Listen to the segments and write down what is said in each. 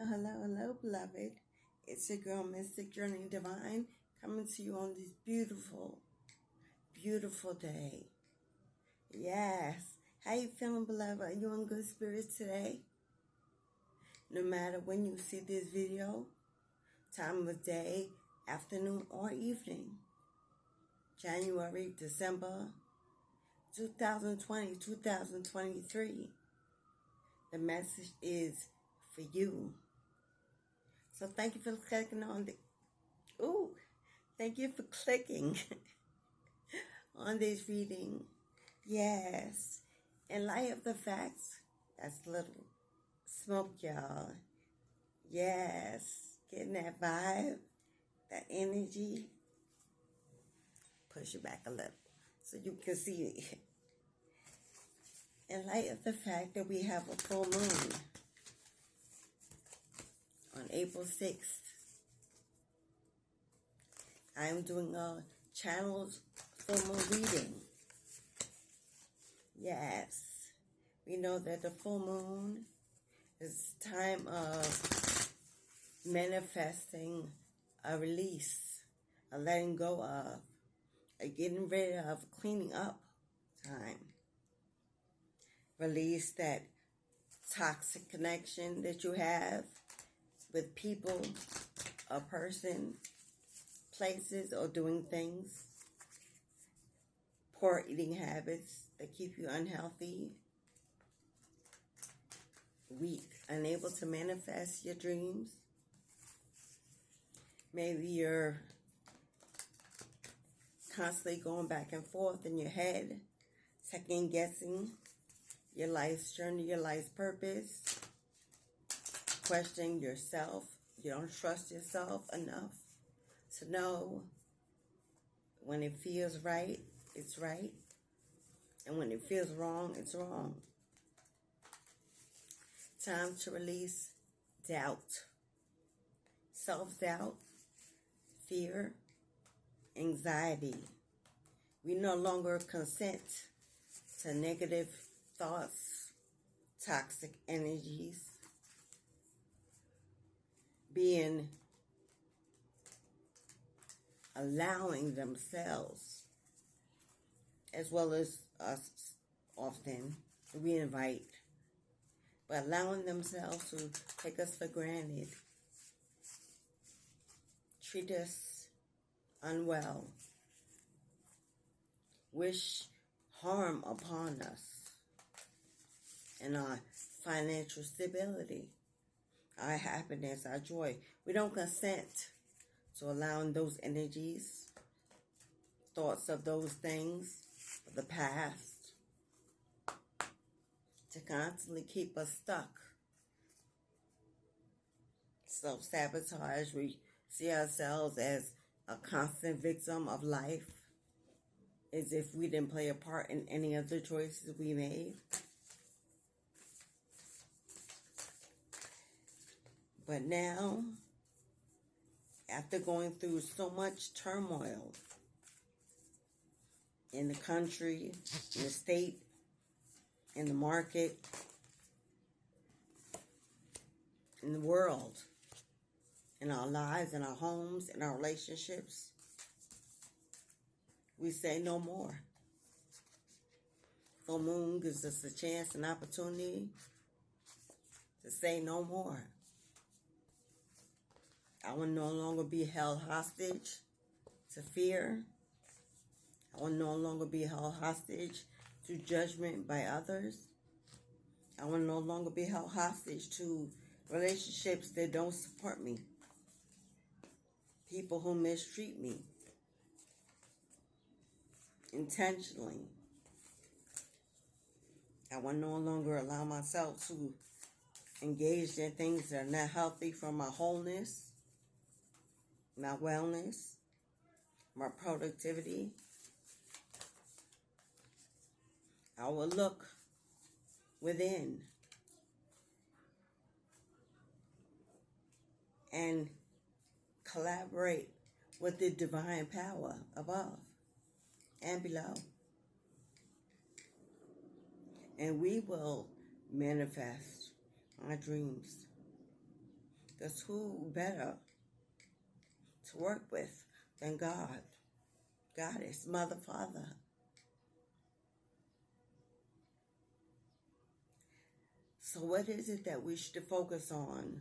Hello, beloved. It's your girl, Mystic Journey Divine, coming to you on this beautiful, beautiful day. Yes. How you feeling, beloved? Are you in good spirits today? No matter when you see this video, time of day, afternoon, or evening, January, December, 2020, 2023, the message is for you. So thank you for clicking on thank you for clicking on this reading. Yes. In light of the facts, that's a little smoke, y'all. Yes. Getting that vibe, that energy. Push it back a little so you can see it. In light of the fact that we have a full moon on April 6th, I am doing a channel's full moon reading. Yes, we know that the full moon is time of manifesting a release, a letting go of, a getting rid of, cleaning up time. Release that toxic connection that you have with people, a person, places, or doing things. Poor eating habits that keep you unhealthy, weak, unable to manifest your dreams. Maybe you're constantly going back and forth in your head, second guessing your life's journey, your life's purpose, questioning yourself. You don't trust yourself enough to know when it feels right, it's right. And when it feels wrong, it's wrong. Time to release doubt, self-doubt, fear, anxiety. We no longer consent to negative thoughts, toxic energies, allowing themselves, as well as us often, we invite, but allowing themselves to take us for granted, treat us unwell, wish harm upon us, and our financial stability, our happiness, our joy. We don't consent to allowing those energies, thoughts of those things of the past, to constantly keep us stuck. Self-sabotage, we see ourselves as a constant victim of life, as if we didn't play a part in any of the choices we made. But now, after going through so much turmoil in the country, in the state, in the market, in the world, in our lives, in our homes, in our relationships, we say no more. Full moon gives us a chance, an opportunity to say no more. I will no longer be held hostage to fear. I will no longer be held hostage to judgment by others. I will no longer be held hostage to relationships that don't support me. People who mistreat me intentionally. I will no longer allow myself to engage in things that are not healthy for my wholeness, my wellness, my productivity. I will look within and collaborate with the divine power above and below. And we will manifest our dreams. Because who better to work with than God, Goddess, Mother, Father? So what is it that we should focus on?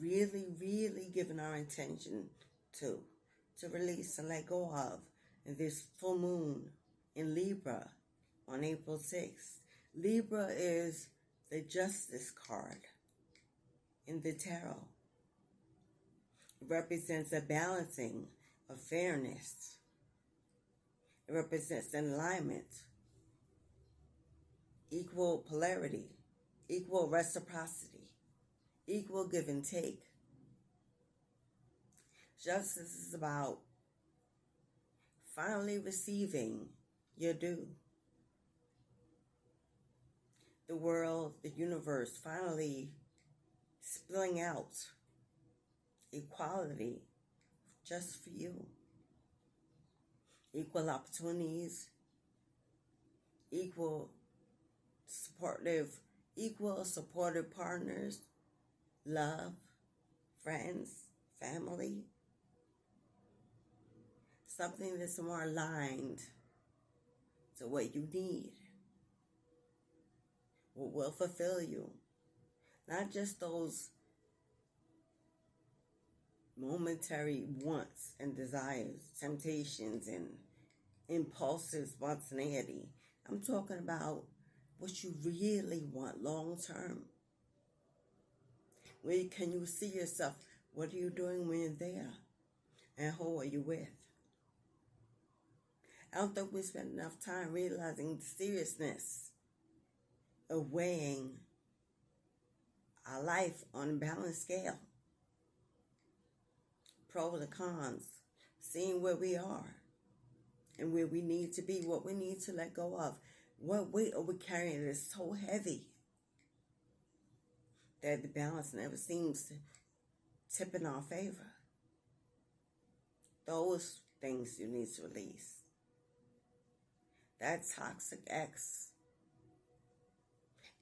Really, really giving our intention to release and let go of in this full moon in Libra on April 6th. Libra is the Justice card in the tarot. It represents a balancing of fairness. It represents an alignment, equal polarity, equal reciprocity, equal give and take. Justice is about finally receiving your due. The world, the universe, finally spilling out equality just for you. Equal opportunities, equal supportive partners, love, friends, family. Something that's more aligned to what you need, what will fulfill you. Not just those momentary wants and desires, temptations and impulsive spontaneity. I'm talking about what you really want long term. Where can you see yourself? What are you doing when you're there? And who are you with? I don't think we spend enough time realizing the seriousness of weighing our life on a balanced scale. Pros and cons, seeing where we are and where we need to be, what we need to let go of. What weight are we carrying that's so heavy that the balance never seems to tip in our favor? Those things you need to release. That toxic ex,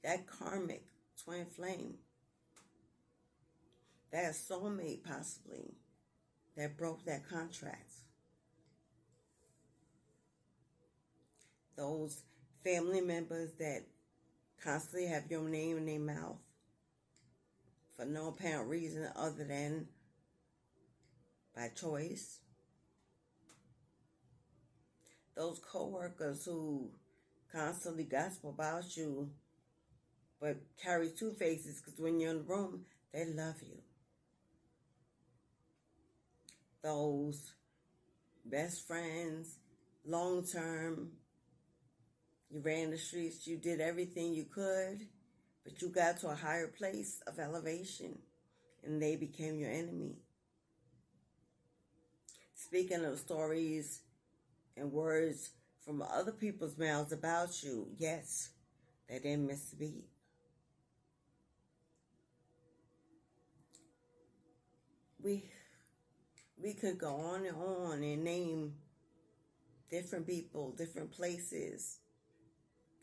that karmic twin flame, that soulmate possibly that broke that contract. Those family members that constantly have your name in their mouth for no apparent reason other than by choice. Those co-workers who constantly gossip about you but carry two faces, because when you're in the room, they love you. Those best friends, long term, you ran the streets, you did everything you could, but you got to a higher place of elevation and they became your enemy. Speaking of stories and words from other people's mouths about you, yes, they didn't miss a beat. We could go on and name different people, different places.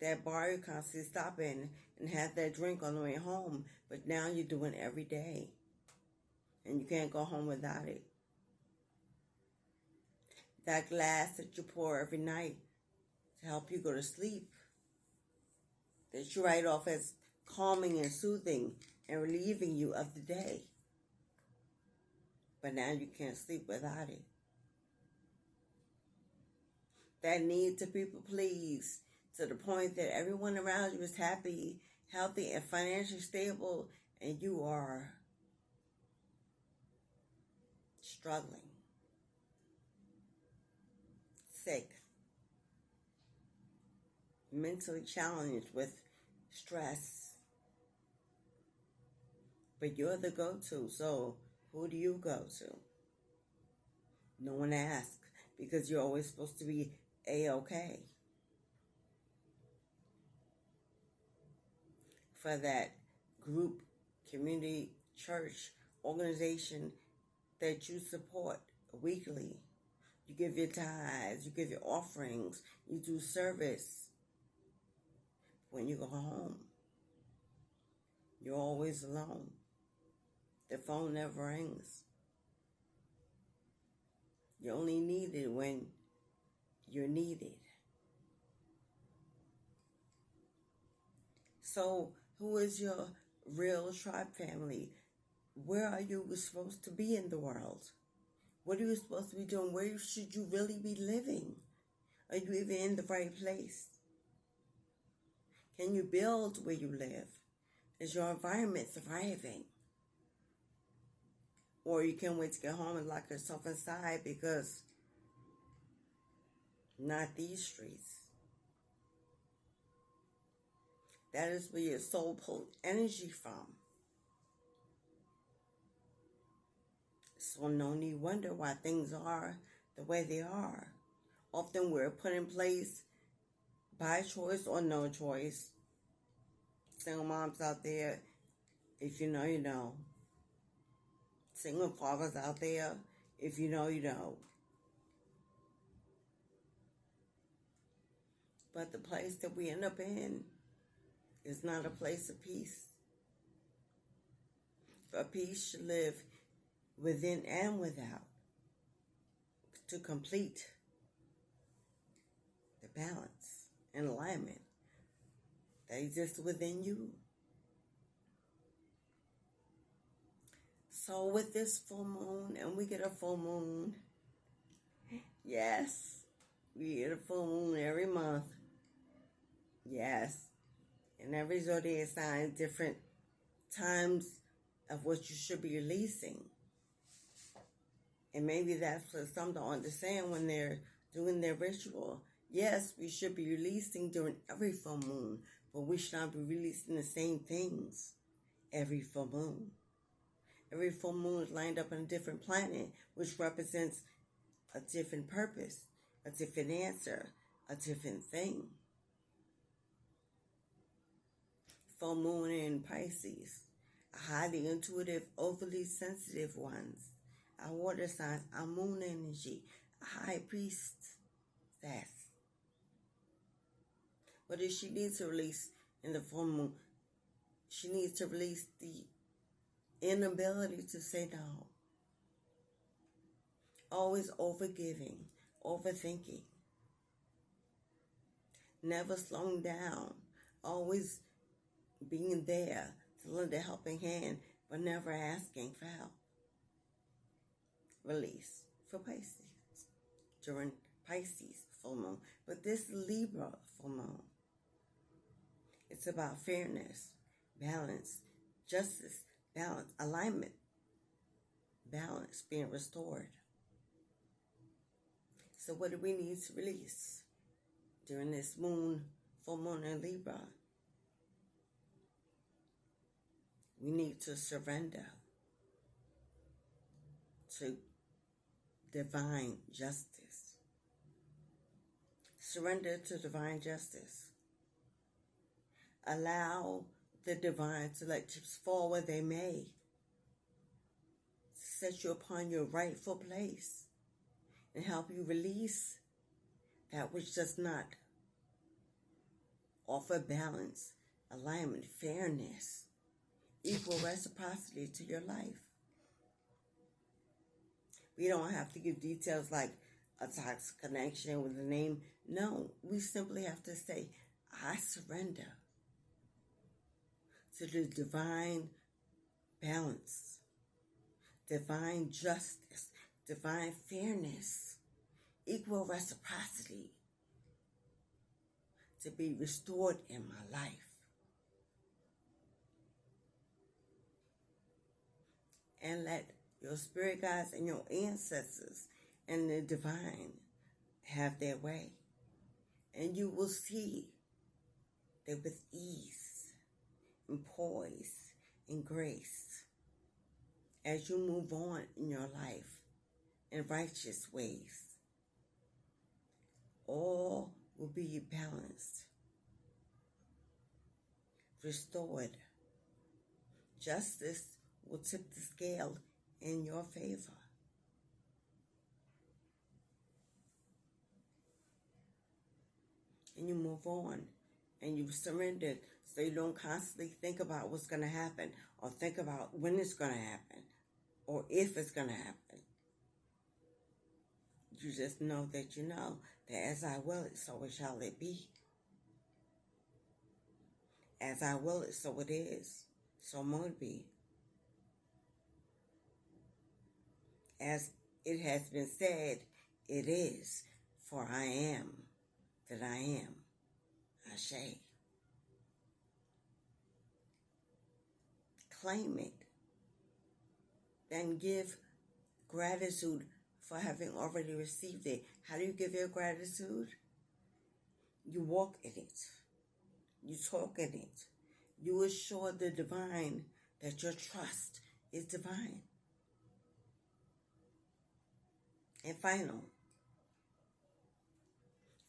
That bar you constantly stop in and have that drink on the way home, but now you're doing it every day. And you can't go home without it. That glass that you pour every night to help you go to sleep, that you write off as calming and soothing and relieving you of the day. But now you can't sleep without it. That need to people please to the point that everyone around you is happy, healthy, and financially stable, and you are struggling, sick, mentally challenged with stress. But you're the go-to, so who do you go to? No one asks, because you're always supposed to be A-okay. For that group, community, church, organization that you support weekly. You give your tithes, you give your offerings, you do service. When you go home, you're always alone. The phone never rings. You only need it when you're needed. So, who is your real tribe family? Where are you supposed to be in the world? What are you supposed to be doing? Where should you really be living? Are you even in the right place? Can you build where you live? Is your environment thriving? Or you can't wait to get home and lock yourself inside because not these streets. That is where your soul pulls energy from. So no need wonder why things are the way they are. Often we're put in place by choice or no choice. Single moms out there, if you know, you know. Single fathers out there, if you know, you know. But the place that we end up in is not a place of peace. For peace should live within and without to complete the balance and alignment that exists within you. So with this full moon, and we get a full moon, yes, we get a full moon every month, yes, and every zodiac sign, different times of what you should be releasing. And maybe that's for some to understand when they're doing their ritual. Yes, we should be releasing during every full moon, but we should not be releasing the same things every full moon. Every full moon is lined up on a different planet, which represents a different purpose, a different answer, a different thing. Full moon in Pisces, highly intuitive, overly sensitive ones. Our water signs, our moon energy, a high priestess. What does she need to release in the full moon? She needs to release the inability to say no. Always overgiving, overthinking. Never slowing down. Always being there to lend a helping hand, but never asking for help. Release for Pisces during Pisces full moon. But this Libra full moon, it's about fairness, balance, justice, balance, alignment, balance being restored. So what do we need to release during this moon, full moon in Libra? We need to surrender to divine justice. Surrender to divine justice. Allow the divine to let chips fall where they may. Set you upon your rightful place and help you release that which does not offer balance, alignment, fairness, equal reciprocity to your life. We don't have to give details like a toxic connection with a name. No, we simply have to say, I surrender to the divine balance, divine justice, divine fairness, equal reciprocity to be restored in my life. And let your spirit guides and your ancestors and the divine have their way. And you will see that with ease and poise and grace, as you move on in your life in righteous ways, all will be balanced, restored. Justice will tip the scale in your favor. And you move on and you surrendered So you don't constantly think about what's going to happen, or think about when it's going to happen, or if it's going to happen. You just know that as I will it, so it shall it be. As I will it, so it is. So may it be. As it has been said, it is. For I am that I am. Ashe. Claim it. Then give gratitude for having already received it. How do you give your gratitude? You walk in it. You talk in it. You assure the divine that your trust is divine. And final,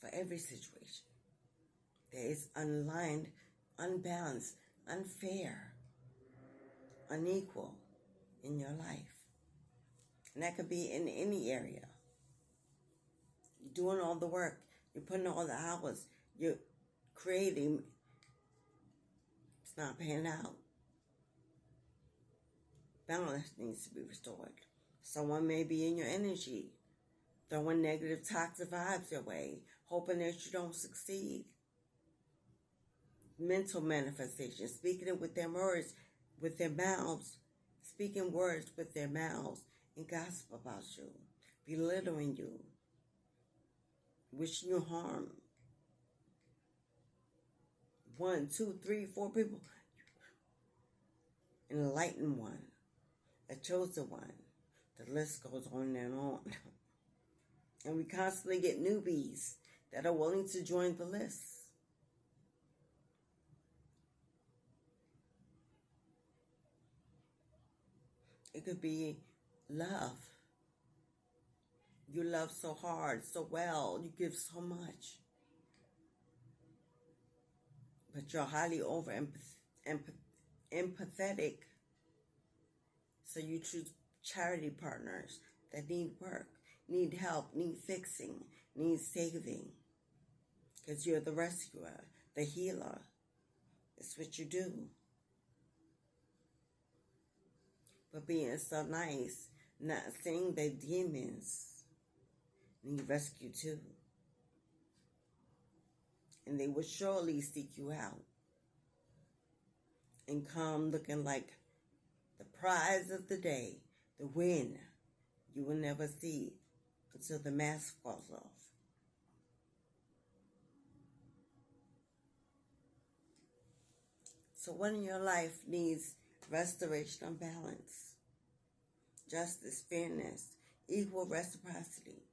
for every situation, there is unaligned, unbalanced, unfair, unequal in your life. And that could be in any area. You're doing all the work. You're putting all the hours. You're creating. It's not panning out. Balance needs to be restored. Someone may be in your energy, throwing negative, toxic vibes your way, hoping that you don't succeed. Mental manifestation, speaking it with their words, with their mouths, speaking words with their mouths, and gossip about you, belittling you, wishing you harm. 1, 2, 3, 4 people. An enlightened one, a chosen one. The list goes on and on. And we constantly get newbies that are willing to join the list. It could be love. You love so hard, so well. You give so much. But you're highly over empathetic. So you choose charity partners that need work, need help, need fixing, need saving. Because you're the rescuer, the healer. It's what you do. But being so nice, not seeing the demons, need rescue too. And they will surely seek you out and come looking like the prize of the day, the win you will never see until the mask falls off. So what in your life needs restoration of balance, justice, fairness, equal reciprocity?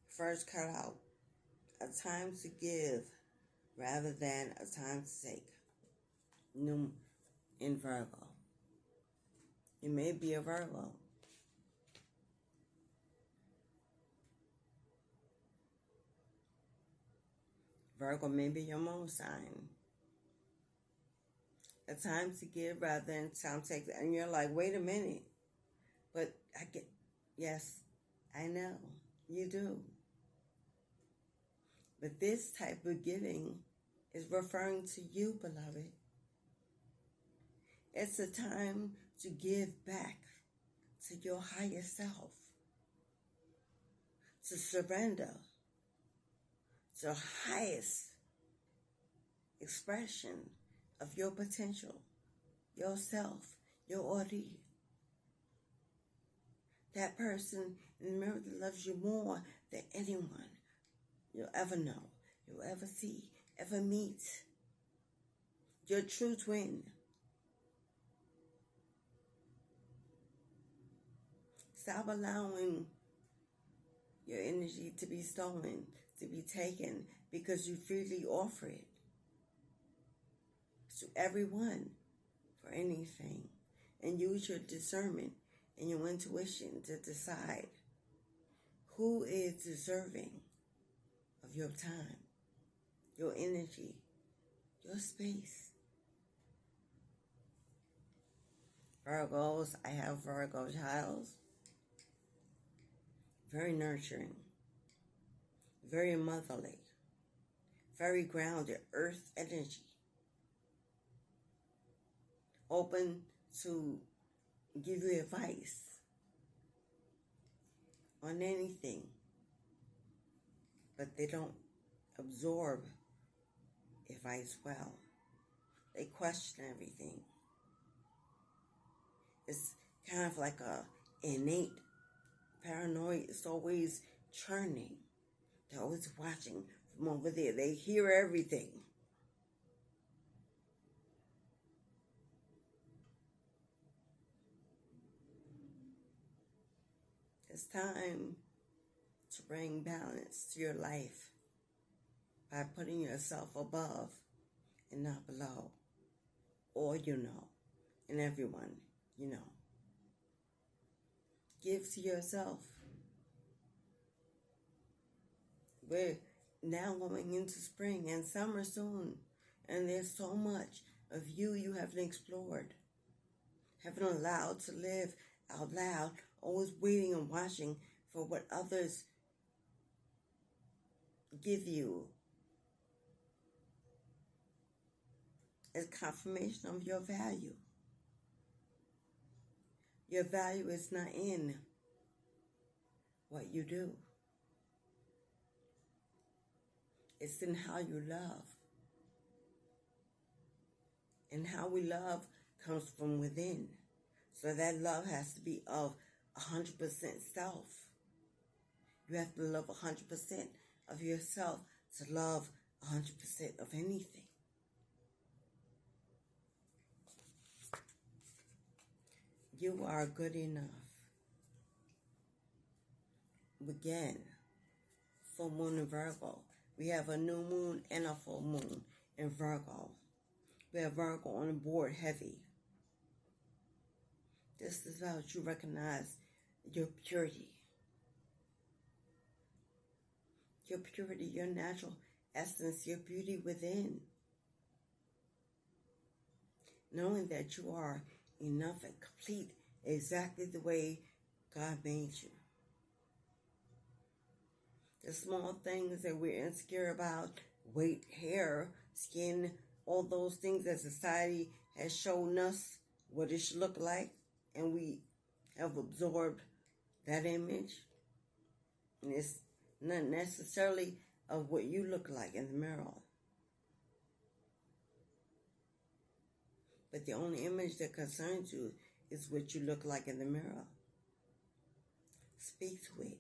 First, cut out a time to give rather than a time to take. New in Virgo. You may be a Virgo. Virgo may be your moon sign. A time to give rather than time to take. And you're like, wait a minute. But yes, I know. You do. But this type of giving is referring to you, beloved. It's a time to give back to your higher self, to surrender to the highest expression of your potential, yourself, your Ori. That person in the mirror that loves you more than anyone you'll ever know, you'll ever see, ever meet. Your true twin. Stop allowing your energy to be stolen, to be taken, because you freely offer it to everyone for anything. And use your discernment and your intuition to decide who is deserving of your time, your energy, your space. Virgos, I have Virgo childs. Very nurturing, very motherly, very grounded, earth energy, open to give you advice on anything, but they don't absorb advice well. They question everything. It's kind of like a innate paranoia. It's always churning. They're always watching from over there. They hear everything. It's time to bring balance to your life by putting yourself above and not below. All you know, and everyone you know. Give to yourself. We're now going into spring and summer soon, and there's so much of you haven't explored, haven't allowed to live out loud, always waiting and watching for what others give you as confirmation of your value. Your value is not in what you do. It's in how you love. And how we love comes from within. So that love has to be of 100% self. You have to love 100% of yourself to love 100% of anything. You are good enough. Again, full moon in Virgo. We have a new moon and a full moon in Virgo. We have Virgo on the board heavy. This is about you recognize your purity. Your purity, your natural essence, your beauty within. Knowing that you are enough and complete exactly the way God made you. The small things that we're insecure about, weight, hair, skin, all those things that society has shown us what it should look like, and we have absorbed that image. And it's not necessarily of what you look like in the mirror. But the only image that concerns you is what you look like in the mirror. Speak to it.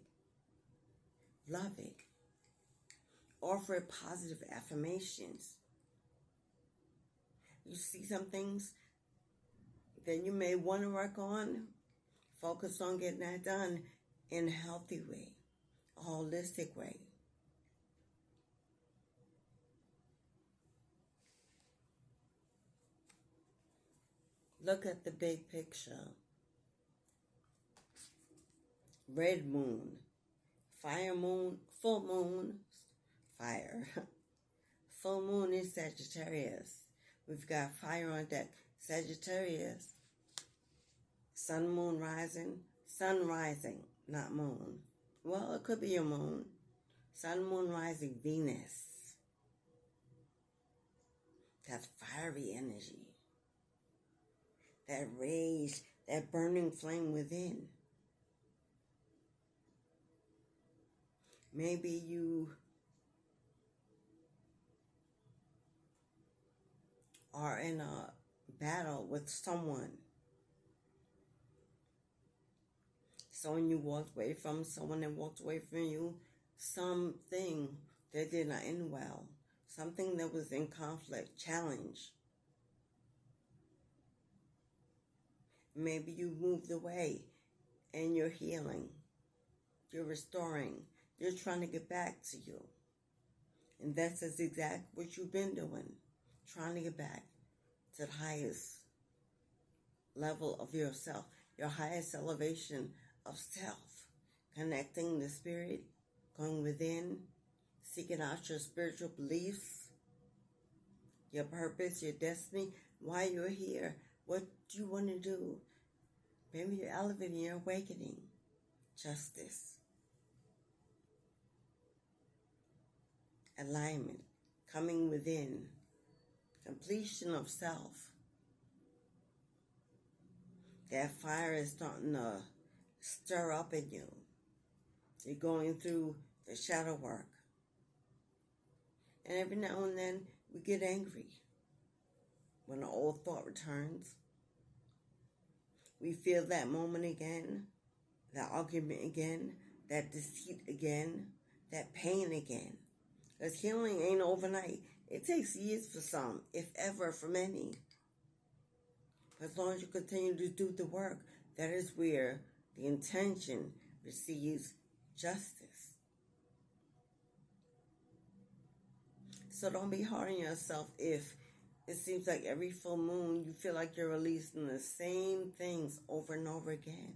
Love it. Offer it positive affirmations. You see some things that you may want to work on. Focus on getting that done in a healthy way, a holistic way. Look at the big picture. Red moon, fire moon, full moon, fire. Full moon is Sagittarius. We've got fire on deck. Sagittarius. Sun, moon rising. Sun rising, not moon. Well, it could be your moon. Sun, moon rising, Venus. That fiery energy. That rage, that burning flame within. Maybe you are in a battle with someone. Someone you walked away from, someone that walked away from you, something that did not end well, something that was in conflict, challenge. Maybe you moved away and you're healing, you're restoring, you're trying to get back to you. And that's exactly what you've been doing, trying to get back to the highest level of yourself, your highest elevation of self, connecting the spirit, going within, seeking out your spiritual beliefs, your purpose, your destiny, why you're here, what do you want to do. Maybe you're elevating, you're awakening. Justice. Alignment. coming within, completion of self. That fire is starting to stir up in you. You're going through the shadow work. And every now and then, we get angry when the old thought returns. We feel that moment again, that argument again, that deceit again, that pain again. Because healing ain't overnight. It takes years for some, if ever for many. But as long as you continue to do the work, that is where the intention receives justice. So don't be hard on yourself if it seems like every full moon you feel like you're releasing the same things over and over again.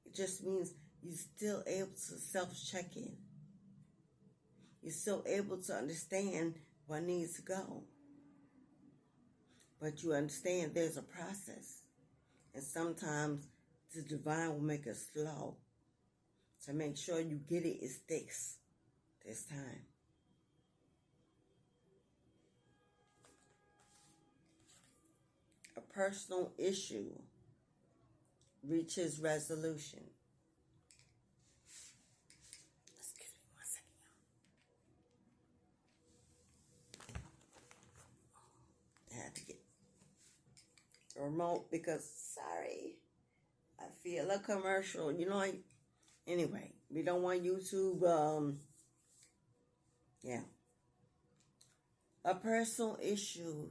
It just means you're still able to self-check in. You're still able to understand what needs to go. But you understand there's a process. And sometimes the divine will make it slow to make sure you get it sticks this time. A personal issue reaches resolution. Excuse me 1 second, y'all. I had to get a remote because, sorry, I feel a commercial. You know, anyway, we don't want YouTube, yeah. A personal issue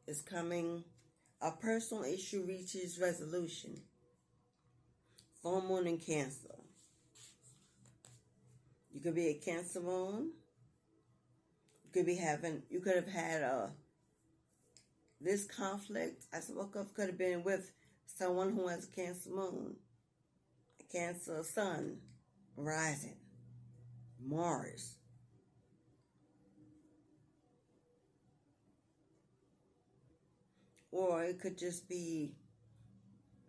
is coming. A personal issue reaches resolution. Full moon in Cancer. You could be a Cancer moon. You could have had this conflict, I spoke of, could have been with someone who has a Cancer moon, a Cancer sun, rising, Mars. Or it could just be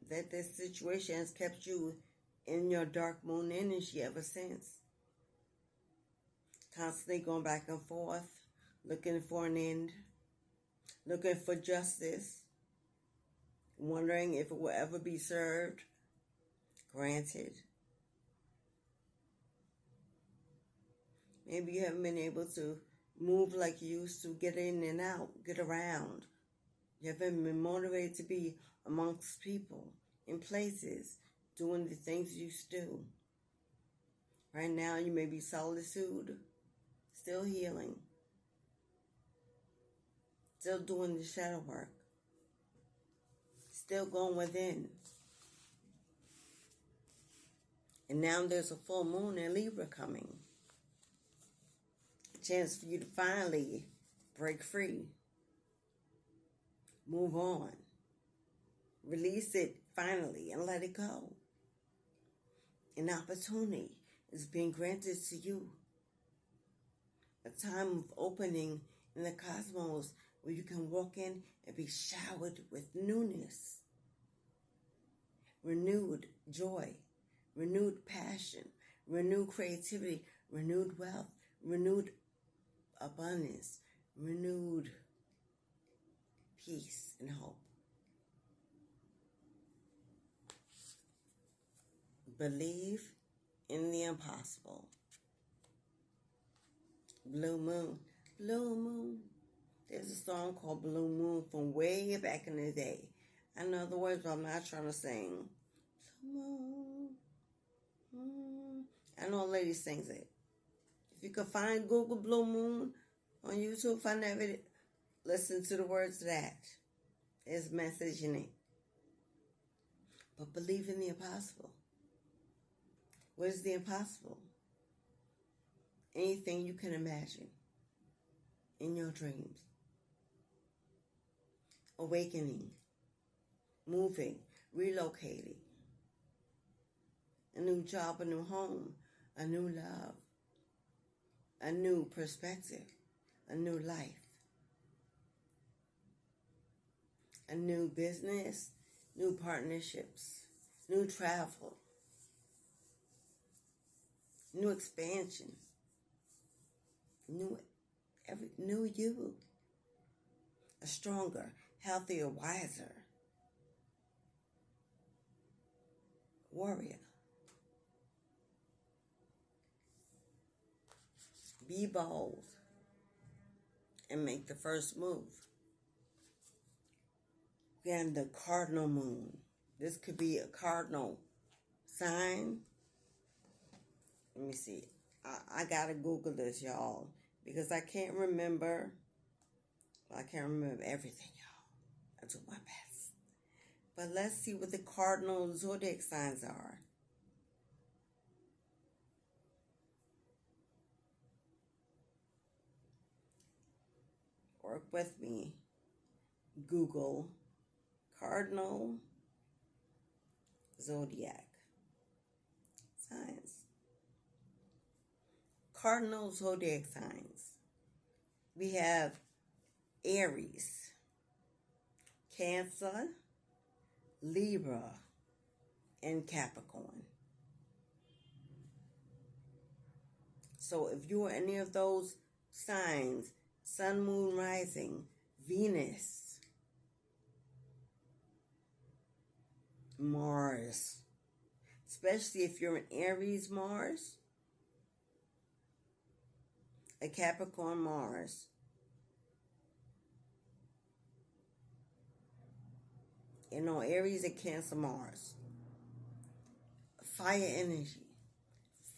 that this situation has kept you in your dark moon energy ever since. Constantly going back and forth, looking for an end, looking for justice, wondering if it will ever be served, granted. Maybe you haven't been able to move like you used to, get in and out, get around. You haven't been motivated to be amongst people, in places, doing the things you used to do. Right now, you may be solitude, still healing, still doing the shadow work, still going within. And now there's a full moon in Libra coming. A chance for you to finally break free. Move on. Release it finally and let it go. An opportunity is being granted to you. A time of opening in the cosmos where you can walk in and be showered with newness. Renewed joy, renewed passion, renewed creativity, renewed wealth, renewed abundance, renewed peace and hope. Believe in the impossible. Blue Moon. Blue Moon. There's a song called Blue Moon from way back in the day. I know the words, but I'm not trying to sing. Blue Moon. I know a lady sings it. If you could find Google Blue Moon on YouTube, find that video. Listen to the words of that. There's a message in it. But believe in the impossible. What is the impossible? Anything you can imagine in your dreams. Awakening, moving, relocating. A new job, a new home, a new love, a new perspective, a new life. A new business, new partnerships, new travel, new expansion, new every new you, a stronger, healthier, wiser warrior. Be bold and make the first move. Again, the cardinal moon. This could be a cardinal sign. Let me see. I gotta Google this, y'all, because I can't remember. I can't remember everything, y'all. I do my best. But let's see what the cardinal zodiac signs are. Work with me. Google cardinal zodiac signs. Cardinal zodiac signs. We have Aries, Cancer, Libra, and Capricorn. So if you are any of those signs, Sun, Moon, Rising, Venus, Mars, especially if you're an Aries Mars, a Capricorn Mars, Aries and Cancer Mars, fire energy,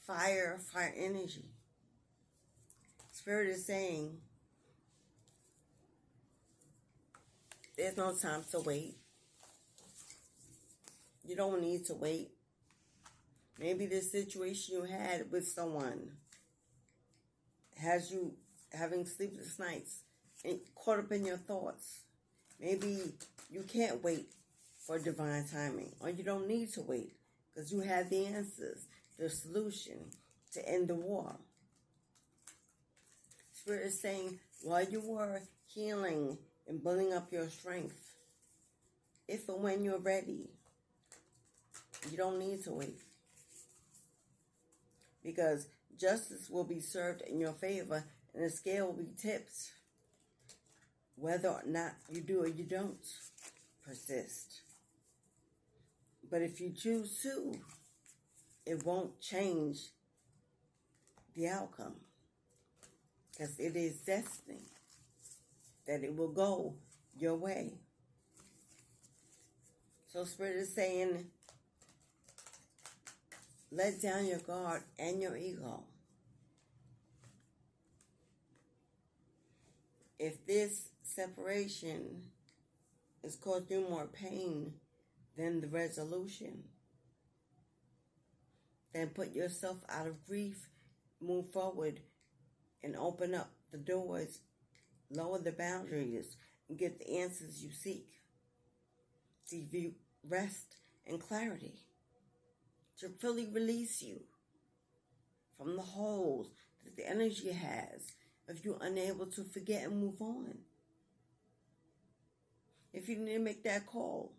fire energy. Spirit is saying there's no time to wait. You don't need to wait. Maybe the situation you had with someone has you having sleepless nights and caught up in your thoughts. Maybe you can't wait for divine timing, or you don't need to wait because you have the answers, the solution to end the war. Spirit is saying, while you were healing and building up your strength, if and when you're ready, you don't need to wait. Because justice will be served in your favor and the scale will be tipped. Whether or not you do or you don't persist. But if you choose to, it won't change the outcome. Because it is destiny that it will go your way. So Spirit is saying, let down your guard and your ego. If this separation has caused you more pain than the resolution, then put yourself out of grief, move forward, and open up the doors, lower the boundaries, and get the answers you seek. To give you rest and clarity, to fully release you from the holes that the energy has if you're unable to forget and move on. If you need to make that call,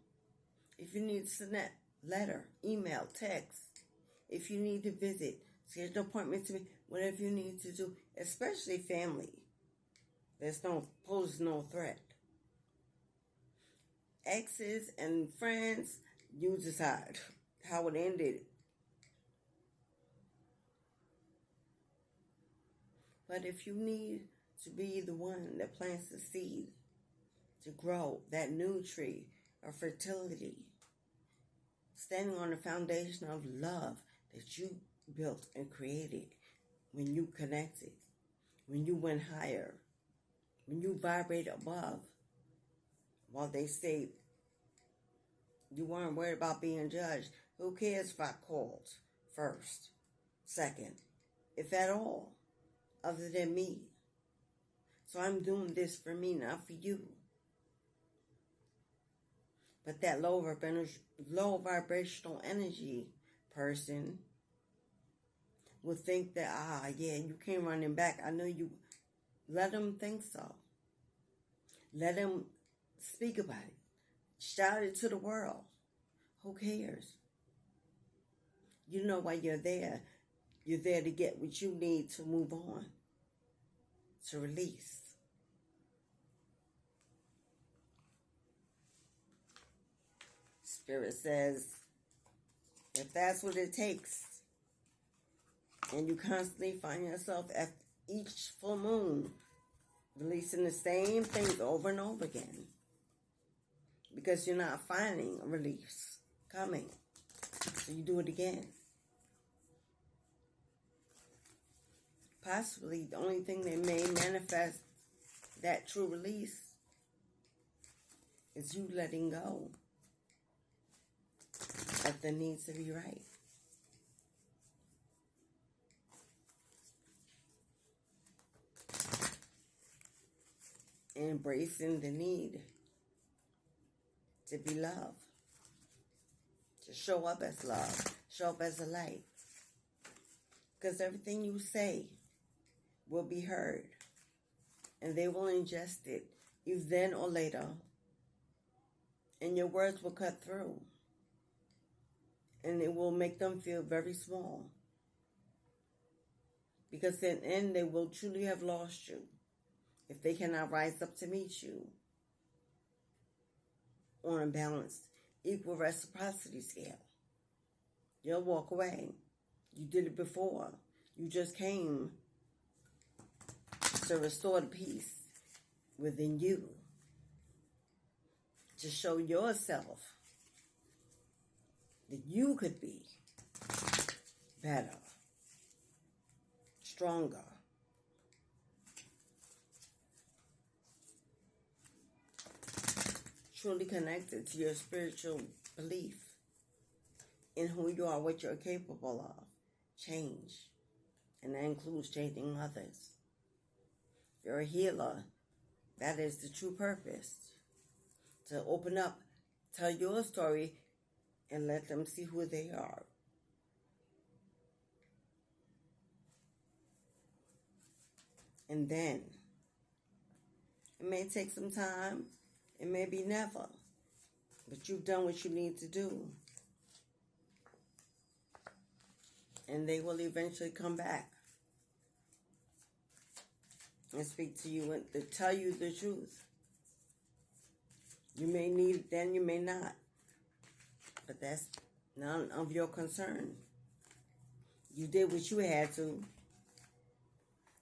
if you need to send that letter, email, text, if you need to visit, schedule an appointment to me, whatever you need to do, especially family, poses no threat. Exes and friends, you decide how it ended. But if you need to be the one that plants the seed to grow that new tree of fertility, standing on the foundation of love that you built and created when you connected, when you went higher, when you vibrate above, while they say you weren't worried about being judged, who cares if I called first, second, if at all, other than me? So I'm doing this for me, not for you. But that low vibrational energy person will think that, you came running back. I know you. Let them think so. Let them speak about it. Shout it to the world. Who cares? You know why you're there. You're there to get what you need to move on. to release. Spirit says, if that's what it takes, and you constantly find yourself at each full moon releasing the same things over and over again, because you're not finding reliefs coming, so you do it again. Possibly the only thing that may manifest that true release is you letting go of the needs to be right. Embracing the need to be loved, to show up as love, show up as a light. Because everything you say will be heard, and they will ingest it, either then or later, and your words will cut through, and it will make them feel very small, because in the end they will truly have lost you if they cannot rise up to meet you on a balanced, equal reciprocity scale. You'll walk away. You did it before. You just came to restore the peace within you, to show yourself that you could be better, stronger, truly connected to your spiritual belief in who you are, what you're capable of. Change. And that includes changing others. If you're a healer, that is the true purpose. To open up, tell your story, and let them see who they are. And then, it may take some time, it may be never, but you've done what you need to do. And they will eventually come back and speak to you and to tell you the truth. You may need it then, you may not. But that's none of your concern. You did what you had to.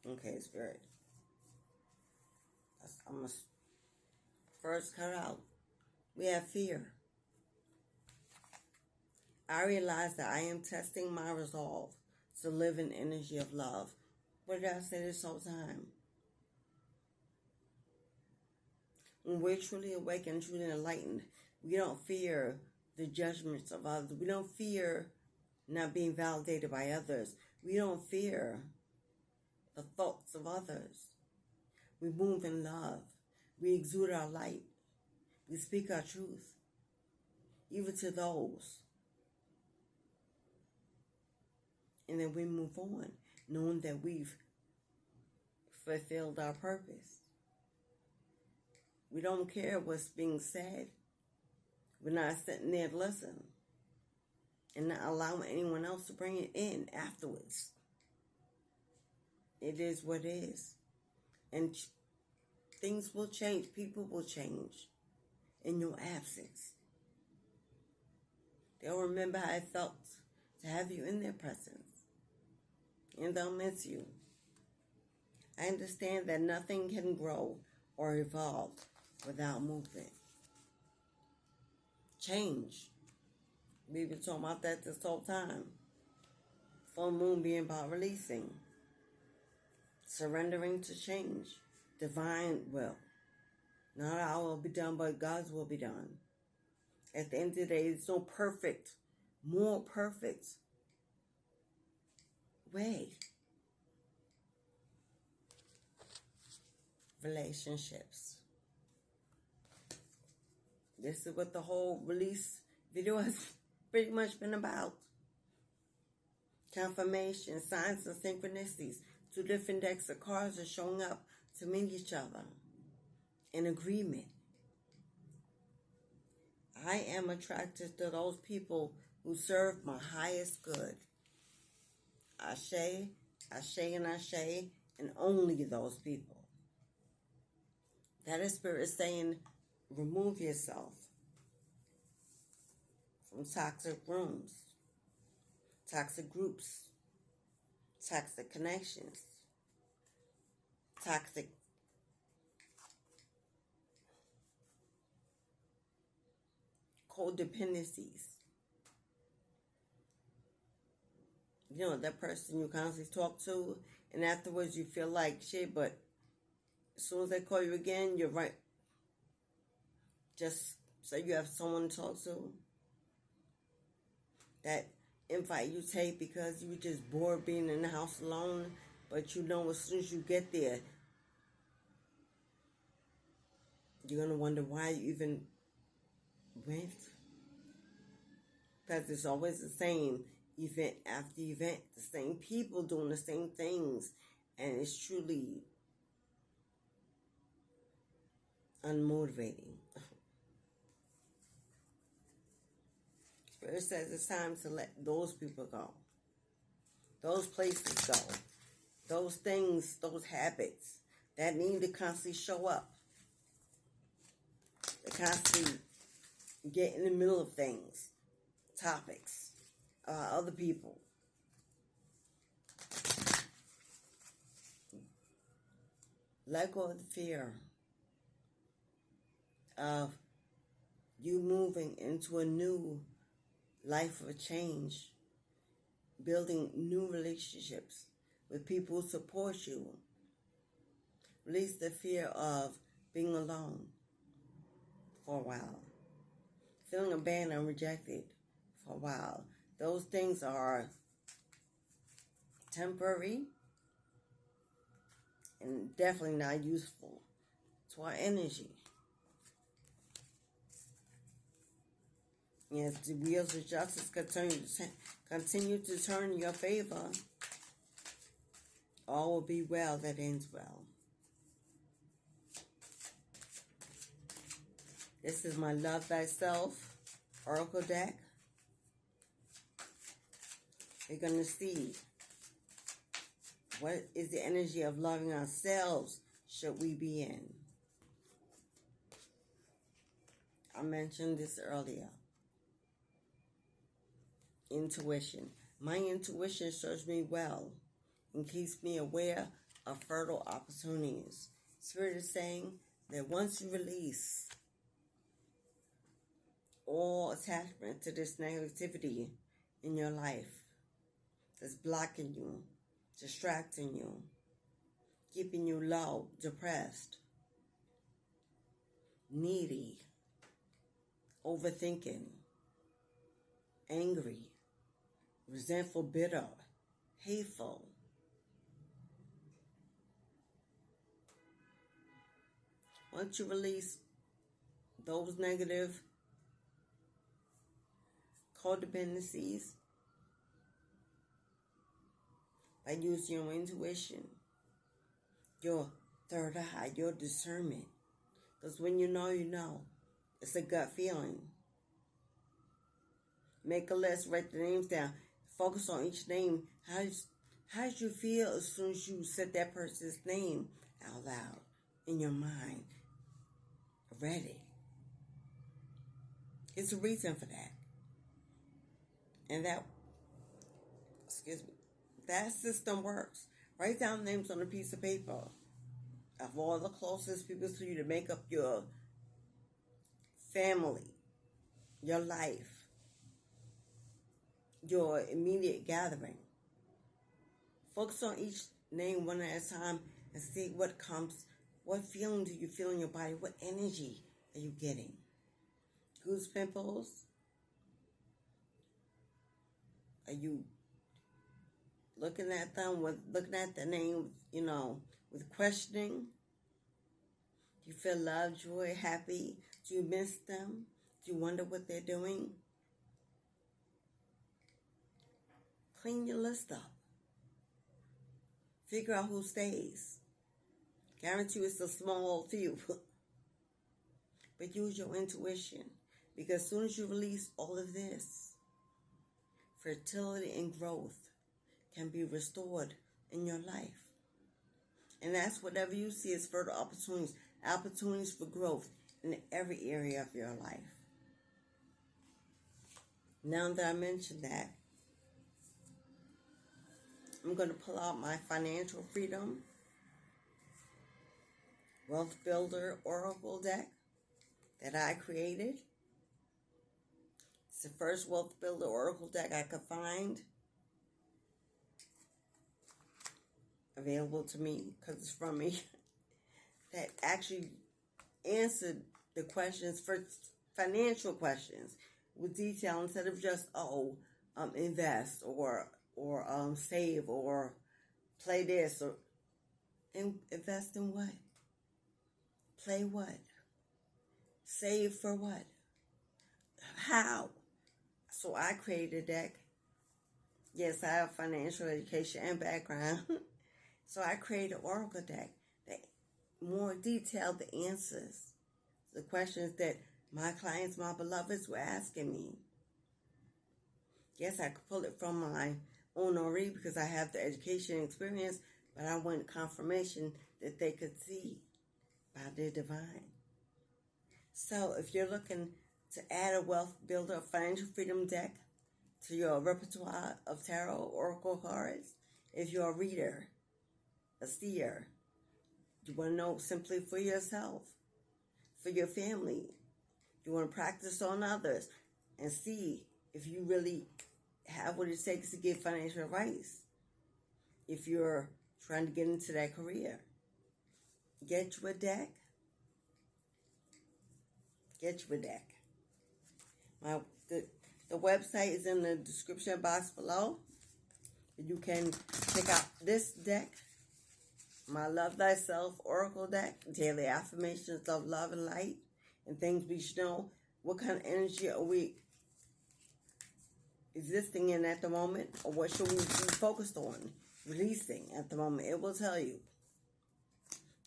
Okay, Spirit. I'm going to first cut out. We have fear. I realize that I am testing my resolve to live in energy of love. What did I say this whole time? When we're truly awake and truly enlightened, we don't fear the judgments of others. We don't fear not being validated by others. We don't fear the thoughts of others. We move in love. We exude our light. We speak our truth, even to those. And then we move on, knowing that we've fulfilled our purpose. We don't care what's being said. We're not sitting there to listen and not allowing anyone else to bring it in afterwards. It is what it is. And things will change. People will change in your absence. They'll remember how it felt to have you in their presence. And they'll miss you. I understand that nothing can grow or evolve without movement. Change. We've been talking about that this whole time. Full moon being about releasing. Surrendering to change. Divine will. Not our will be done, but God's will be done. At the end of the day, there's no perfect, more perfect way. Relationships. This is what the whole release video has pretty much been about. Confirmation, signs and synchronicities. 2 different decks of cards are showing up to meet each other in agreement. I am attracted to those people who serve my highest good. Ashe, Ashe, and Ashe, and only those people. That is Spirit saying, remove yourself from toxic rooms, toxic groups, toxic connections, toxic codependencies. You know, that person you constantly talk to, and afterwards you feel like shit, but as soon as they call you again, you're right. Just so you have someone to talk to. That invite you take because you were just bored being in the house alone, but you know as soon as you get there, you're going to wonder why you even went. Because it's always the same event after event, the same people doing the same things, and it's truly unmotivating. Spirit says it's time to let those people go, those places go, those things, those habits that need to constantly show up, to constantly get in the middle of things, topics, other people. Let go of the fear of you moving into a new life of change, building new relationships with people who support you. Release the fear of being alone for a while, feeling abandoned and rejected for a while. Those things are temporary and definitely not useful to our energy. Yes, the wheels of justice continue to turn in your favor. All will be well that ends well. This is my Love Thyself Oracle deck. We're going to see what is the energy of loving ourselves should we be in. I mentioned this earlier. Intuition. My intuition serves me well and keeps me aware of fertile opportunities. Spirit is saying that once you release all attachment to this negativity in your life that's blocking you, distracting you, keeping you low, depressed, needy, overthinking, angry, resentful, bitter, hateful. Once you release those negative codependencies by using your intuition, your third eye, your discernment. Because when you know, you know. It's a gut feeling. Make a list, write the names down. Focus on each name. How did you feel as soon as you said that person's name out loud in your mind? Read it. It's a reason for that. And that system works. Write down names on a piece of paper of all the closest people to you to make up your family, your life, your immediate gathering. Focus on each name one at a time and see what comes. What feeling do you feel in your body? What energy are you getting? Goose pimples? Are you looking at them looking at the name, with questioning? Do you feel love, joy, happy? Do you miss them? Do you wonder what they're doing? Clean your list up. Figure out who stays. Guarantee you it's a small few. But use your intuition. Because as soon as you release all of this, fertility and growth can be restored in your life. And that's whatever you see as fertile opportunities. opportunities for growth in every area of your life. Now that I mentioned that, I'm going to pull out my Financial Freedom Wealth Builder Oracle deck that I created. It's the first Wealth Builder Oracle deck I could find available to me, because it's from me, that actually answered the questions, for financial questions, with detail, instead of just, invest or save or play this, or invest in what? Play what? Save for what? How? So I created a deck. Yes, I have financial education and background. So I created an oracle deck that more detailed the answers, the questions that my clients, my beloveds, were asking me. Yes, I could pull it from my own already because I have the education and experience, but I want confirmation that they could see by their divine. So if you're looking to add a wealth builder, financial freedom deck to your repertoire of tarot oracle cards, if you're a reader, a seer, you want to know simply for yourself, for your family, you want to practice on others and see if you really have what it takes to give financial advice. If you're trying to get into that career, get you a deck. Get you a deck. The website is in the description box below. You can check out this deck, my Love Thyself Oracle deck, daily affirmations of love and light, and things we should know. What kind of energy are we existing in at the moment, or what should we be focused on releasing at the moment? It will tell you.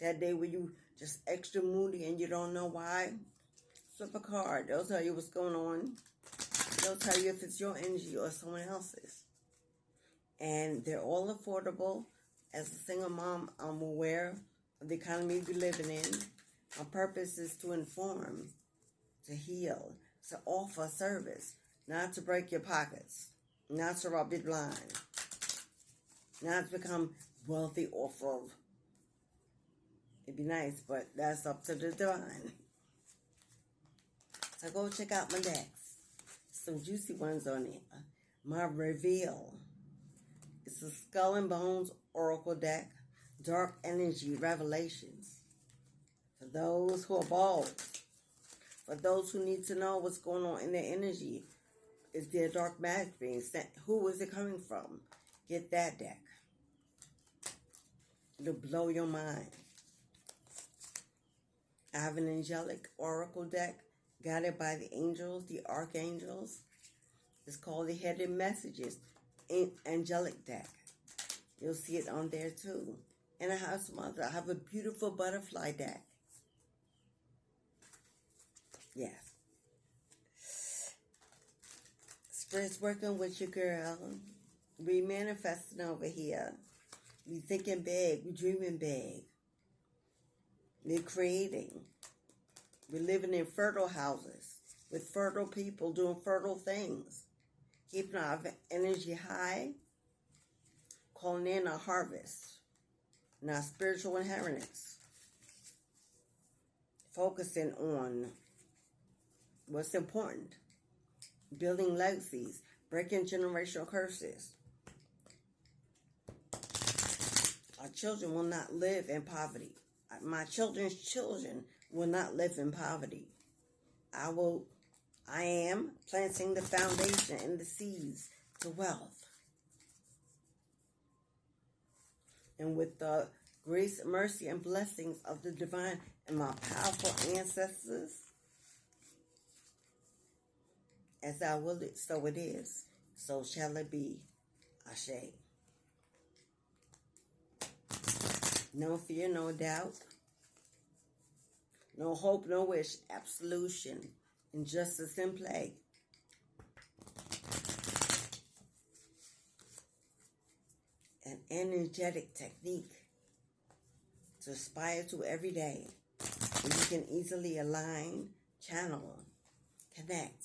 That day where you just extra moody and you don't know why, flip a card. They'll tell you what's going on. They'll tell you if it's your energy or someone else's. And they're all affordable. As a single mom, I'm aware of the economy we're living in. My purpose is to inform, to heal, to offer service, not to break your pockets, not to rob you blind, not to become wealthy off of. It'd be nice, but that's up to the divine. So go check out my decks. Some juicy ones on there. My Reveal. It's a Skull and Bones Oracle deck. Dark Energy Revelations. For those who are bald. For those who need to know what's going on in their energy. Is there dark magic being sent? Who is it coming from? Get that deck. It'll blow your mind. I have an angelic oracle deck guided by the angels, the archangels. It's called the Hidden Messages Angelic deck. You'll see it on there too. And I have some other. I have a beautiful butterfly deck. Yes. Spirit's working with you, girl. We manifesting over here. We thinking big. We dreaming big. We're creating. We're living in fertile houses with fertile people doing fertile things. Keeping our energy high. Calling in our harvest and our spiritual inheritance. Focusing on what's important. Building legacies. Breaking generational curses. Our children will not live in poverty. My children's children will not live in poverty. I am planting the foundation and the seeds to wealth. And with the grace, mercy, and blessings of the divine and my powerful ancestors, as I will it, so it is. So shall it be. Ashe. No fear, no doubt. No hope, no wish. Absolution. Injustice in play. An energetic technique to aspire to every day. and you can easily align, channel, connect.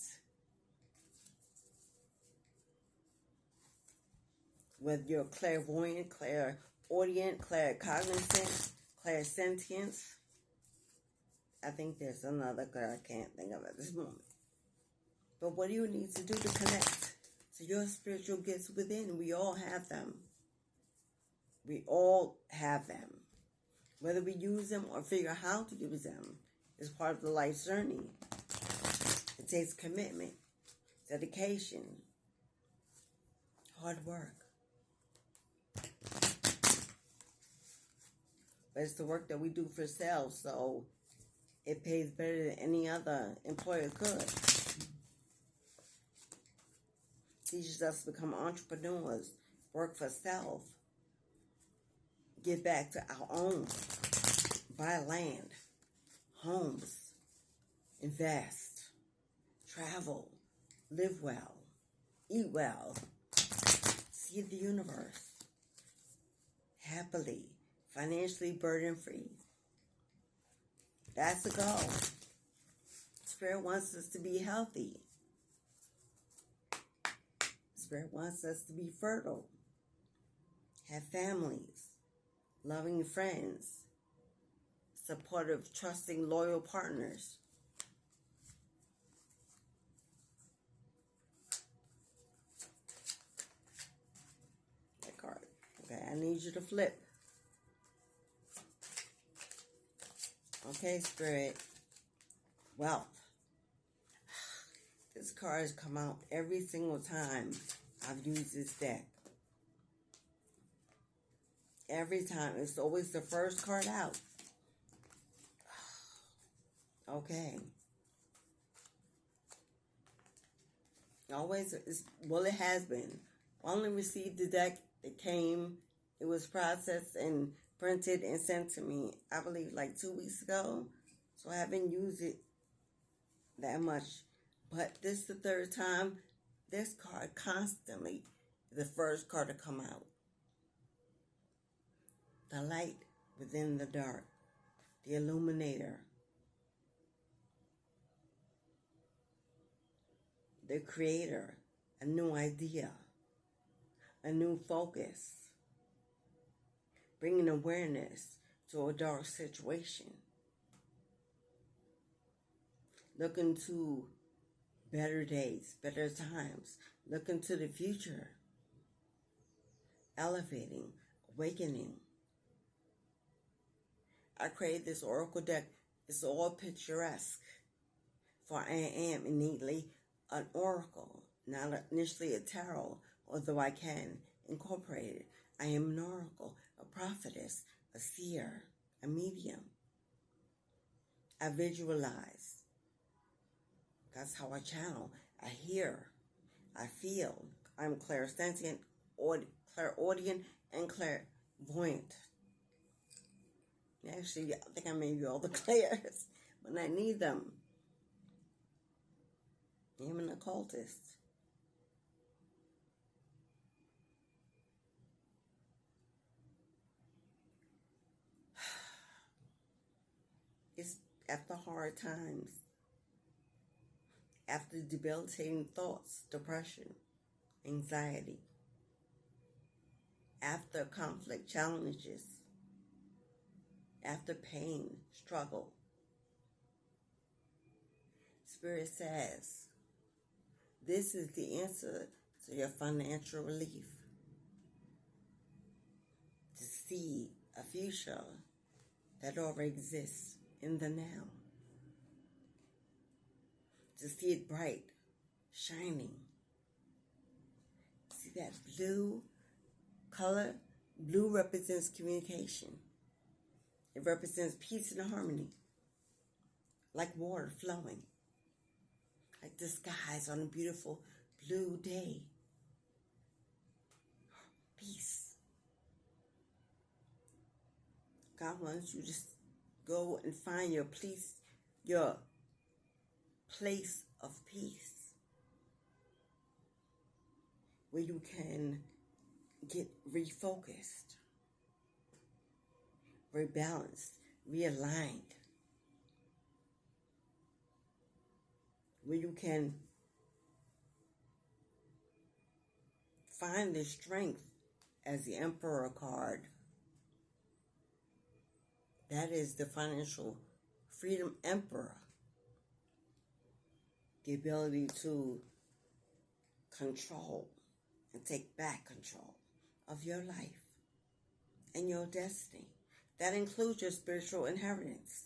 Whether you're clairvoyant, clairaudient, claircognizant, clairsentience. I think there's another that I can't think of at this moment. But what do you need to do to connect to your spiritual gifts within? We all have them. We all have them. Whether we use them or figure out how to use them is part of the life's journey. It takes commitment, dedication, hard work. But it's the work that we do for ourselves, so it pays better than any other employer could. Teaches us to become entrepreneurs, work for self, give back to our own, buy land, homes, invest, travel, live well, eat well, see the universe, happily, financially burden-free. That's the goal. Spirit wants us to be healthy. Spirit wants us to be fertile, have families, loving friends, supportive, trusting, loyal partners. That card. Okay, I need you to flip. Okay, Spirit. Wealth. This card has come out every single time I've used this deck. Every time. It's always the first card out. Okay. Always, well, it has been. I only received the deck. It came, it was processed and printed and sent to me, I believe, like 2 weeks ago. So I haven't used it that much. But this is the third time. This card constantly is the first card to come out. The light within the dark. The illuminator. The creator. A new idea. A new focus. Bringing awareness to a dark situation. Looking to better days, better times. Looking to the future. Elevating, awakening. I created this oracle deck. It's all picturesque. For I am innately an oracle, not initially a tarot, although I can incorporate it. I am an oracle, a prophetess, a seer, a medium. I visualize. That's how I channel. I hear. I feel. I'm clairsentient, clairaudient, and clairvoyant. Actually, I think I may be all the clairs when I need them. I'm an occultist. It's after hard times, after debilitating thoughts, depression, anxiety, after conflict, challenges, after pain, struggle. Spirit says, this is the answer to your financial relief. To see a future that already exists in the now. To see it bright, shining. See that blue color? Blue represents communication. It represents peace and harmony. Like water flowing. Like the skies on a beautiful blue day. Peace. God wants you to just go and find your place of peace. Where you can get refocused, rebalanced, realigned. where you can find the strength as the Emperor card. That is the financial freedom Emperor. The ability to control and take back control of your life and your destiny. That includes your spiritual inheritance.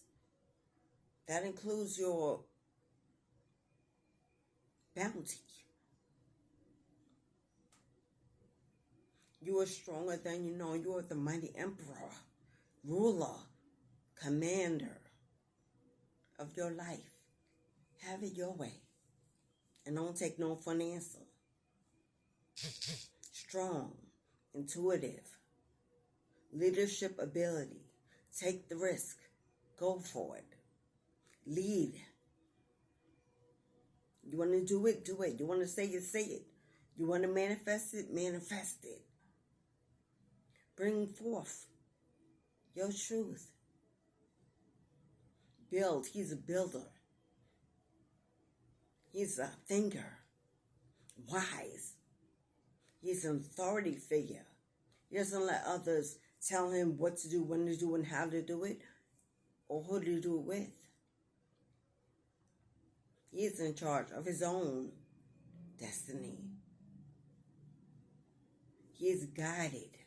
That includes your bounty. You are stronger than you know. You are the mighty Emperor, ruler, commander of your life. Have it your way. And don't take no for an answer. Strong, intuitive, leadership ability. Take the risk. Go for it. Lead. You want to do it? Do it. You want to say it? Say it. You want to manifest it? Manifest it. Bring forth your truth. Build. He's a builder. He's a thinker. Wise. He's an authority figure. He doesn't let others tell him what to do, when to do, and how to do it, or who to do it with. He is in charge of his own destiny. He is guided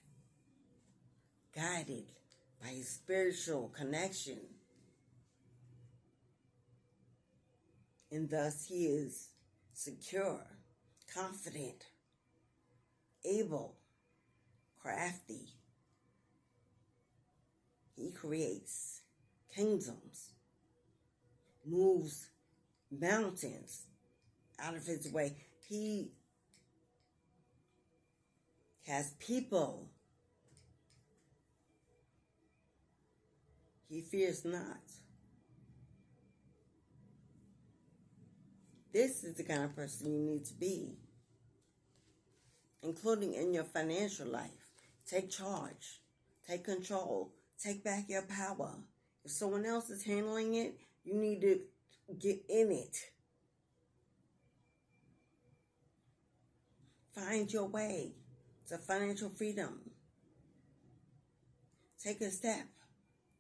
by his spiritual connection. And thus he is secure, confident, able, crafty. He creates kingdoms, moves mountains out of his way. He has people he fears not. This is the kind of person you need to be, including in your financial life. Take charge. Take control. Take back your power. If someone else is handling it, you need to get in it. Find your way to financial freedom. Take a step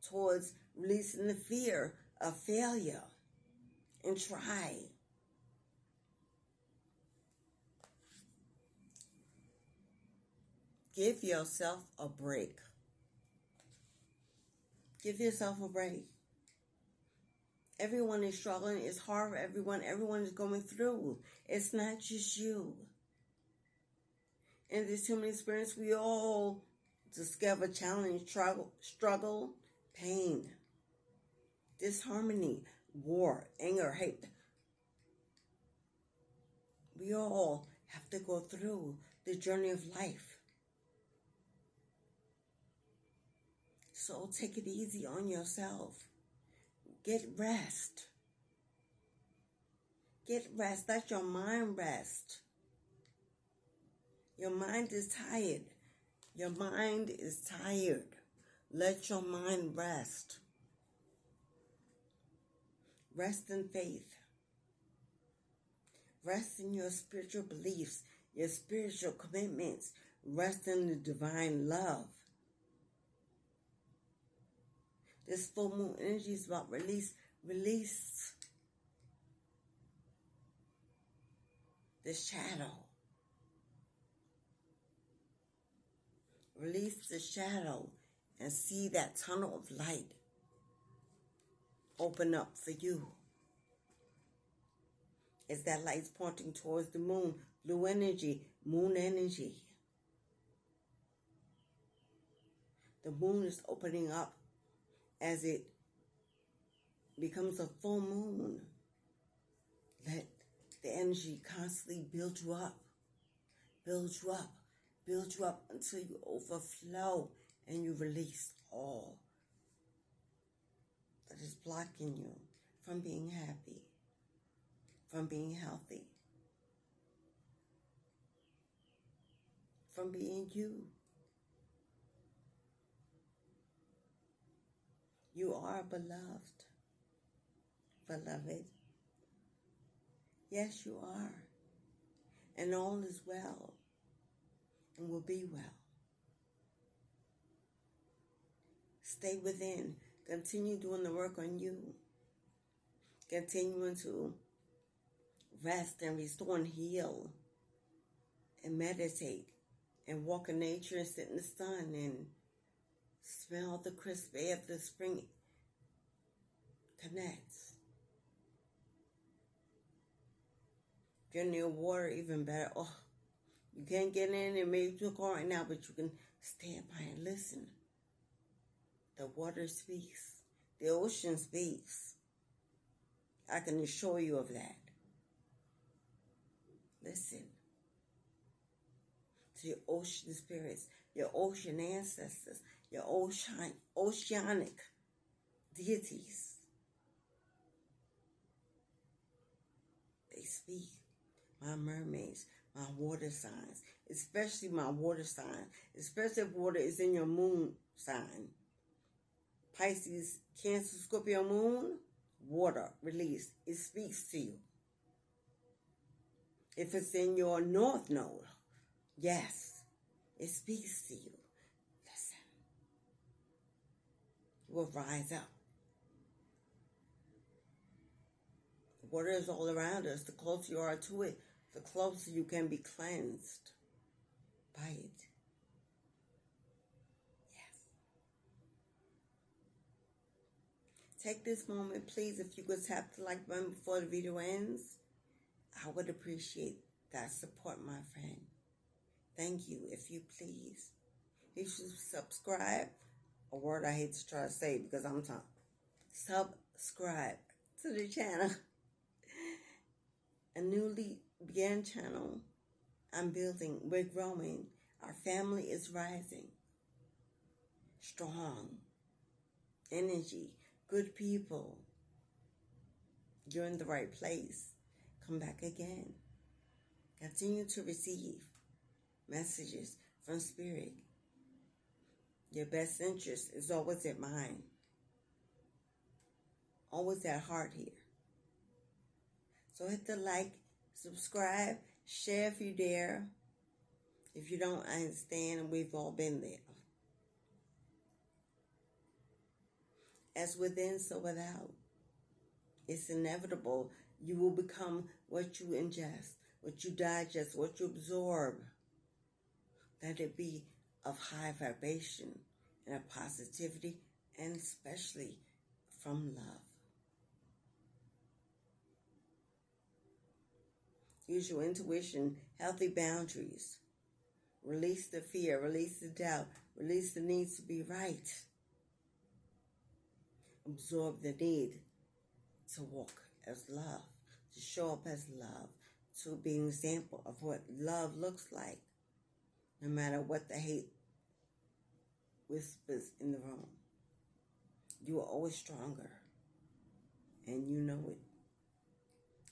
towards releasing the fear of failure and try. Give yourself a break. Give yourself a break. Everyone is struggling. It's hard for everyone. Everyone is going through. It's not just you. In this human experience, we all discover challenge, struggle, pain, disharmony, war, anger, hate. We all have to go through the journey of life. So take it easy on yourself. Get rest. Get rest. Let your mind rest. Your mind is tired. Your mind is tired. Let your mind rest. Rest in faith. Rest in your spiritual beliefs, your spiritual commitments. Rest in the divine love. This full moon energy is about release. Release the shadow. Release the shadow and see that tunnel of light open up for you. As that light's pointing towards the moon, blue energy, moon energy. The moon is opening up as it becomes a full moon. Let the energy constantly build you up. Build you up. Build you up until you overflow and you release all that is blocking you from being happy, from being healthy, from being you. You are beloved, beloved. Yes, you are. And all is well and will be well. Stay within. Continue doing the work on you. Continuing to rest and restore and heal and meditate and walk in nature and sit in the sun and smell the crisp air of the spring. Connects. If you're near water, even better. Oh, you can't get in and maybe you go right now, but you can stand by and listen. The water speaks. The ocean speaks. I can assure you of that. Listen to your ocean spirits, your ocean ancestors, your oceanic deities. They speak. My mermaids, my water signs, especially my water sign, especially if water is in your moon sign. Pisces, Cancer, Scorpio moon, water release. It speaks to you. If it's in your north node, yes, it speaks to you. Listen. You will rise up. Water is all around us. The closer you are to it, the closer you can be cleansed by it. Yes. Take this moment, please, if you could tap the like button before the video ends. I would appreciate that support, my friend. Thank you, if you please. You should subscribe, a word I hate to try to say because I'm talking. Subscribe to the channel. A newly began channel I'm building. We're growing. Our family is rising. Strong. Energy. Good people. You're in the right place. Come back again. Continue to receive messages from Spirit. Your best interest is always at mind. Always at heart here. So hit the like, subscribe, share if you dare. If you don't, I understand. We've all been there. As within, so without. It's inevitable. You will become what you ingest, what you digest, what you absorb. Let it be of high vibration and of positivity, and especially from love. Use your intuition, healthy boundaries. Release the fear, release the doubt, release the need to be right. Absorb the need to walk as love, to show up as love, to be an example of what love looks like, no matter what the hate whispers in the room. You are always stronger, and you know it.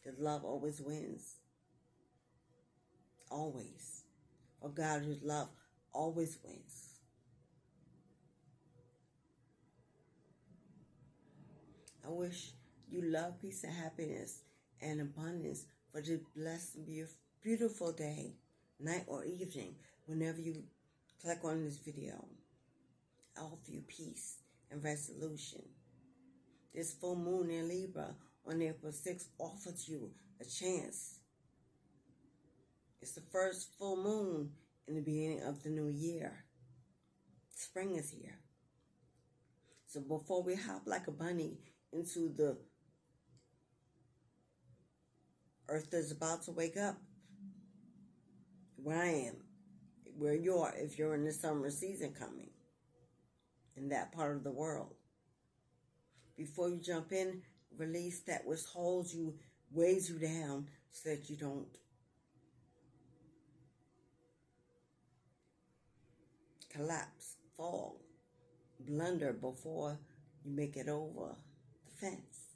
Because love always wins. Always. For God whose love always wins. I wish you love, peace, and happiness and abundance for this blessed, beautiful day, night, or evening, whenever you click on this video. I offer you peace and resolution. This full moon in Libra on April 6th offers you a chance. It's the first full moon in the beginning of the new year. Spring is here. So before we hop like a bunny into the earth is about to wake up, where I am, where you are, if you're in the summer season coming, in that part of the world. Before you jump in, release that which holds you, weighs you down, so that you don't collapse, fall, blunder before you make it over the fence.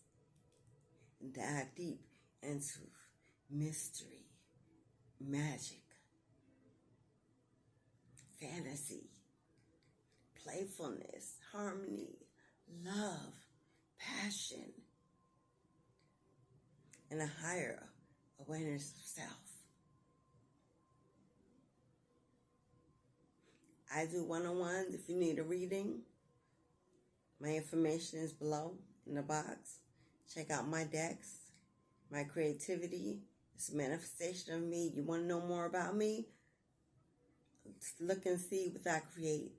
And dive deep into mystery, magic, fantasy, playfulness, harmony, love, passion, and a higher awareness of self. I do one-on-ones. If you need a reading, my information is below in the box. Check out my decks, my creativity. It's a manifestation of me. You want to know more about me? Look and see what I create.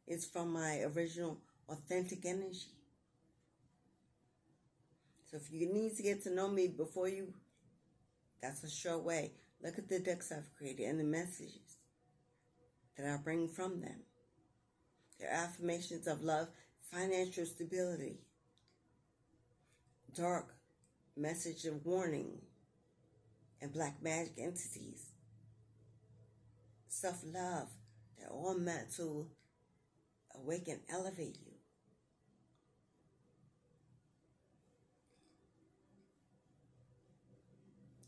It's from my original authentic energy. So if you need to get to know me before you, that's a sure way. Look at the decks I've created and the messages that I bring from them. They're affirmations of love, financial stability, dark message of warning, and black magic entities, self-love. They're all meant to awaken, elevate you.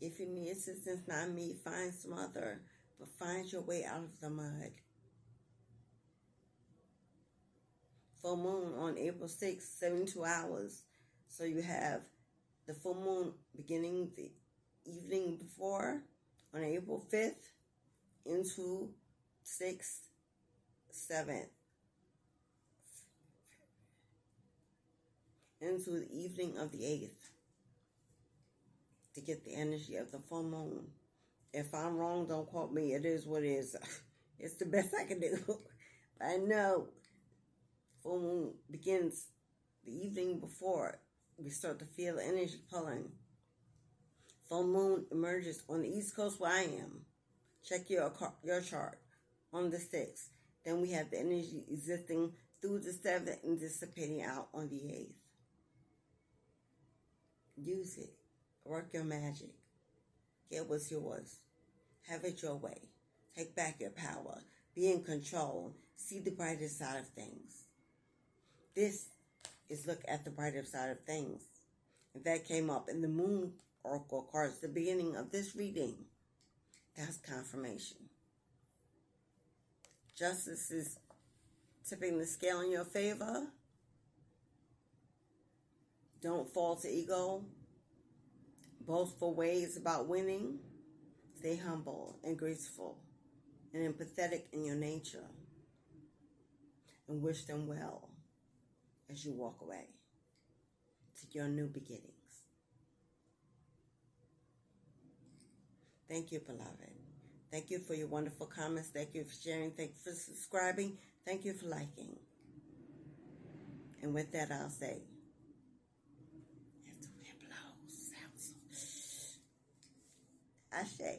If you need assistance, not me, find some other, but find your way out of the mud. Full moon on April 6th, 72 hours. So you have the full moon beginning the evening before on April 5th into 6th, 7th. Into the evening of the 8th to get the energy of the full moon. If I'm wrong, don't quote me. It is what it is. It's the best I can do. But I know full moon begins the evening before. We start to feel the energy pulling. Full moon emerges on the East Coast where I am. Check your chart on the 6th. Then we have the energy existing through the 7th and dissipating out on the 8th. Use it. Work your magic. Get what's yours. Have it your way. Take back your power. Be in control. See the brighter side of things. This is look at the brighter side of things. And that came up in the Moon Oracle cards, the beginning of this reading. That's confirmation. Justice is tipping the scale in your favor. Don't fall to ego. Boastful ways about winning. Stay humble and graceful and empathetic in your nature. And wish them well as you walk away to your new beginnings. Thank you, beloved. Thank you for your wonderful comments. Thank you for sharing. Thank you for subscribing. Thank you for liking. And with that, I'll say, as the wind blows, sounds so. Ashe.